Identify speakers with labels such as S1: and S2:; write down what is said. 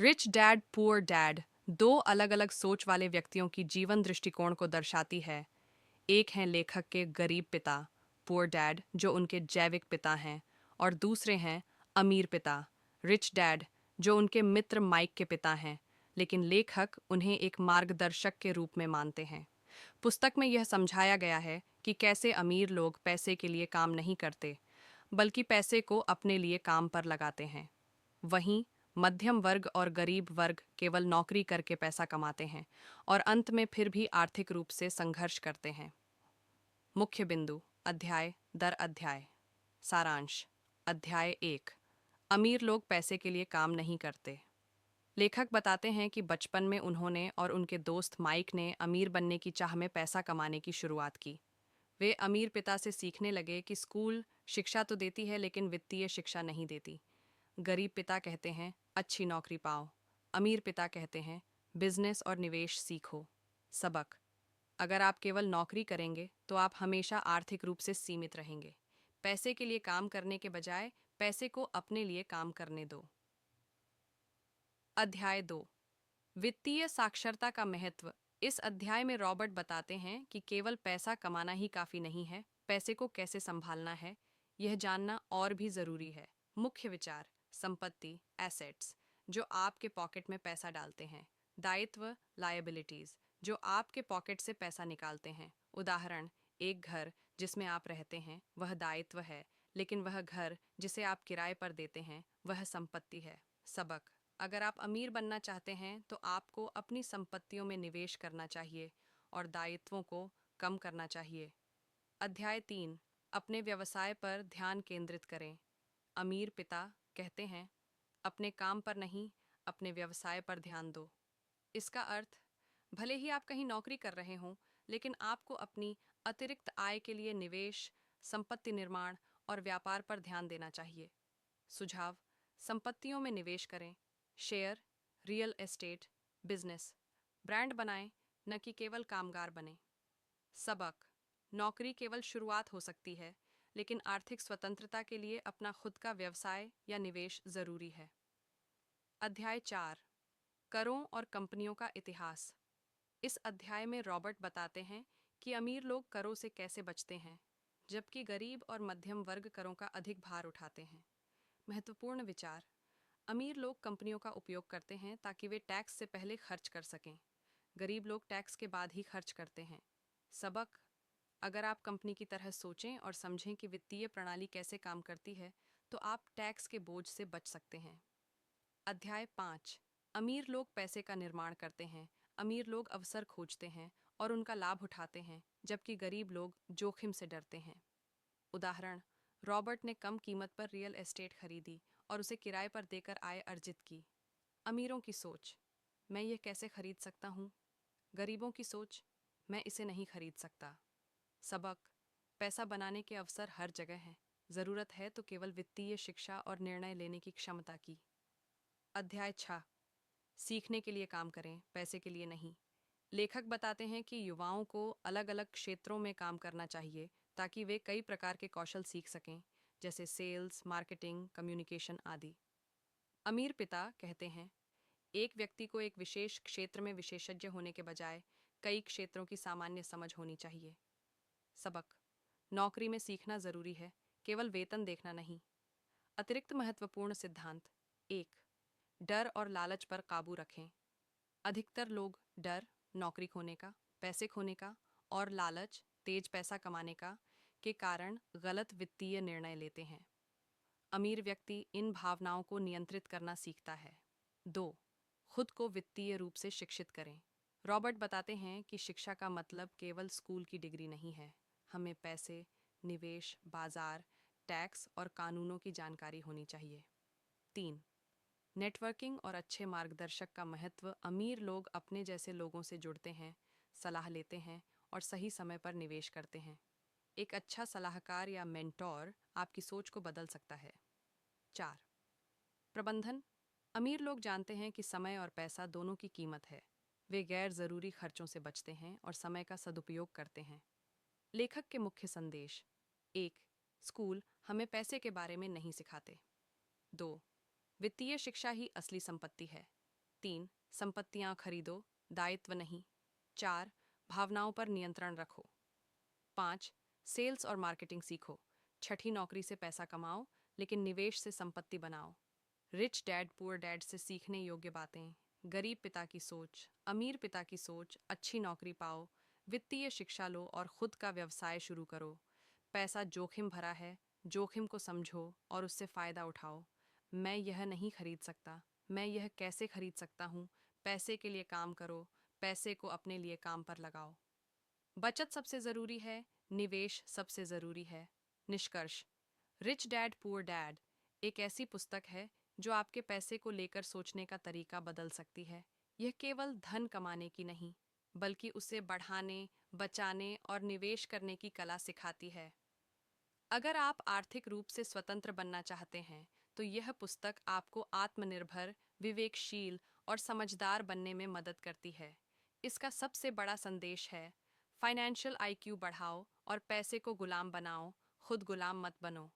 S1: Rich dad poor dad दो अलग अलग सोच वाले व्यक्तियों की जीवन दृष्टिकोण को दर्शाती है। एक है लेखक के गरीब पिता पुअर डैड जो उनके जैविक पिता हैं, और दूसरे हैं अमीर पिता रिच डैड जो उनके मित्र माइक के पिता हैं, लेकिन लेखक उन्हें एक मार्गदर्शक के रूप में मानते हैं। पुस्तक में यह समझाया गया है कि कैसे अमीर लोग पैसे के लिए काम नहीं करते, बल्कि पैसे को अपने लिए काम पर लगाते हैं। वहीं मध्यम वर्ग और गरीब वर्ग केवल नौकरी करके पैसा कमाते हैं और अंत में फिर भी आर्थिक रूप से संघर्ष करते हैं। मुख्य बिंदु अध्याय दर अध्याय। सारांश। अध्याय 1। अमीर लोग पैसे के लिए काम नहीं करते। लेखक बताते हैं कि बचपन में उन्होंने और उनके दोस्त माइक ने अमीर बनने की चाह में पैसा कमाने की शुरुआत की। वे अमीर पिता से सीखने लगे कि स्कूल शिक्षा तो देती है लेकिन वित्तीय शिक्षा नहीं देती। गरीब पिता कहते हैं अच्छी नौकरी पाओ। अमीर पिता कहते हैं बिजनेस और निवेश सीखो। सबक। अगर आप केवल नौकरी करेंगे तो आप हमेशा आर्थिक रूप से सीमित रहेंगे। पैसे के लिए काम करने के बजाय पैसे को अपने लिए काम करने दो। अध्याय 2। वित्तीय साक्षरता का महत्व। इस अध्याय में रॉबर्ट बताते हैं कि केवल पैसा कमाना ही काफी नहीं है, पैसे को कैसे संभालना है यह जानना और भी जरूरी है। मुख्य विचार। संपत्ति एसेट्स जो आपके पॉकेट में पैसा डालते हैं। दायित्व लायबिलिटीज जो आपके पॉकेट से पैसा निकालते हैं। उदाहरण, एक घर जिसमें आप रहते हैं वह दायित्व है, लेकिन वह घर जिसे आप किराए पर देते हैं वह संपत्ति है। सबक। अगर आप अमीर बनना चाहते हैं तो आपको अपनी संपत्तियों में निवेश करना चाहिए और दायित्वों को कम करना चाहिए। अध्याय 3। अपने व्यवसाय पर ध्यान केंद्रित करें। अमीर पिता कहते हैं अपने काम पर नहीं, अपने व्यवसाय पर ध्यान दो। इसका अर्थ, भले ही आप कहीं नौकरी कर रहे हों, लेकिन आपको अपनी अतिरिक्त आय के लिए निवेश, संपत्ति निर्माण और व्यापार पर ध्यान देना चाहिए। सुझाव। संपत्तियों में निवेश करें। Share, real estate, business. Brand बनाएं, न कि केवल कामगार बने। सबक। नौकरी केवल शुरुआत हो सकती है, लेकिन आर्थिक स्वतंत्रता के लिए अपना खुद का व्यवसाय या निवेश जरूरी है। अध्याय 4। करों और कंपनियों का इतिहास। इस अध्याय में रॉबर्ट बताते हैं कि अमीर लोग करों से कैसे बचते हैं, जबकि गरीब और मध्यम वर्ग करों का अधिक भार उठाते हैं। महत्वपूर्ण विचार। अमीर लोग कंपनियों का उपयोग करते हैं ताकि वे टैक्स से पहले खर्च कर सकें। गरीब लोग टैक्स के बाद ही खर्च करते हैं। सबक। अगर आप कंपनी की तरह सोचें और समझें कि वित्तीय प्रणाली कैसे काम करती है, तो आप टैक्स के बोझ से बच सकते हैं। अध्याय 5। अमीर लोग पैसे का निर्माण करते हैं। अमीर लोग अवसर खोजते हैं और उनका लाभ उठाते हैं, जबकि गरीब लोग जोखिम से डरते हैं। उदाहरण, रॉबर्ट ने कम कीमत पर रियल एस्टेट खरीदी और उसे किराए पर देकर आय अर्जित की। अमीरों की सोच, मैं यह कैसे खरीद सकता हूँ। गरीबों की सोच, मैं इसे नहीं खरीद सकता। सबक। पैसा बनाने के अवसर हर जगह हैं, ज़रूरत है तो केवल वित्तीय शिक्षा और निर्णय लेने की क्षमता की। अध्याय 6। सीखने के लिए काम करें, पैसे के लिए नहीं। लेखक बताते हैं कि युवाओं को अलग अलग क्षेत्रों में काम करना चाहिए ताकि वे कई प्रकार के कौशल सीख सकें, जैसे सेल्स, मार्केटिंग, कम्युनिकेशन आदि। अमीर पिता कहते हैं एक व्यक्ति को एक विशेष क्षेत्र में विशेषज्ञ होने के बजाय कई क्षेत्रों की सामान्य समझ होनी चाहिए। सबक। नौकरी में सीखना जरूरी है, केवल वेतन देखना नहीं। अतिरिक्त महत्वपूर्ण सिद्धांत। 1। डर और लालच पर काबू रखें। अधिकतर लोग डर, नौकरी खोने का, पैसे खोने का और लालच, तेज पैसा कमाने का के कारण गलत वित्तीय निर्णय लेते हैं। अमीर व्यक्ति इन भावनाओं को नियंत्रित करना सीखता है। 2। खुद को वित्तीय रूप से शिक्षित करें। रॉबर्ट बताते हैं कि शिक्षा का मतलब केवल स्कूल की डिग्री नहीं है। हमें पैसे, निवेश, बाजार, टैक्स और कानूनों की जानकारी होनी चाहिए। 3। नेटवर्किंग और अच्छे मार्गदर्शक का महत्व। अमीर लोग अपने जैसे लोगों से जुड़ते हैं, सलाह लेते हैं और सही समय पर निवेश करते हैं। एक अच्छा सलाहकार या मेंटोर आपकी सोच को बदल सकता है। 4। प्रबंधन। अमीर लोग जानते हैं कि समय और पैसा दोनों की कीमत है। वे गैर ज़रूरी खर्चों से बचते हैं और समय का सदुपयोग करते हैं। लेखक के मुख्य संदेश। 1। स्कूल हमें पैसे के बारे में नहीं सिखाते। 2। वित्तीय शिक्षा ही असली संपत्ति है। 3. संपत्तियां खरीदो, दायित्व नहीं। 4. भावनाओं पर नियंत्रण रखो। 5. सेल्स और मार्केटिंग सीखो, छठी नौकरी से पैसा कमाओ लेकिन निवेश से संपत्ति बनाओ। रिच डैड पुअर डैड से सीखने योग्य बातें: गरीब पिता की सोच, अमीर पिता की सोच, अच्छी नौकरी पाओ, वित्तीय शिक्षा लो और खुद का व्यवसाय शुरू करो। पैसा जोखिम भरा है, जोखिम को समझो और उससे फायदा उठाओ। मैं यह नहीं खरीद सकता, मैं यह कैसे खरीद सकता हूँ? पैसे के लिए काम करो, पैसे को अपने लिए काम पर लगाओ। बचत सबसे जरूरी है, निवेश सबसे जरूरी है। निष्कर्ष: रिच डैड पुअर डैड एक ऐसी पुस्तक है जो आपके पैसे को लेकर सोचने का तरीका बदल सकती है। यह केवल धन कमाने की नहीं, बल्कि उसे बढ़ाने, बचाने और निवेश करने की कला सिखाती है। अगर आप आर्थिक रूप से स्वतंत्र बनना चाहते हैं, तो यह पुस्तक आपको आत्मनिर्भर, विवेकशील और समझदार बनने में मदद करती है। इसका सबसे बड़ा संदेश है: फाइनेंशियल आईक्यू बढ़ाओ और पैसे को गुलाम बनाओ, खुद गुलाम मत बनो।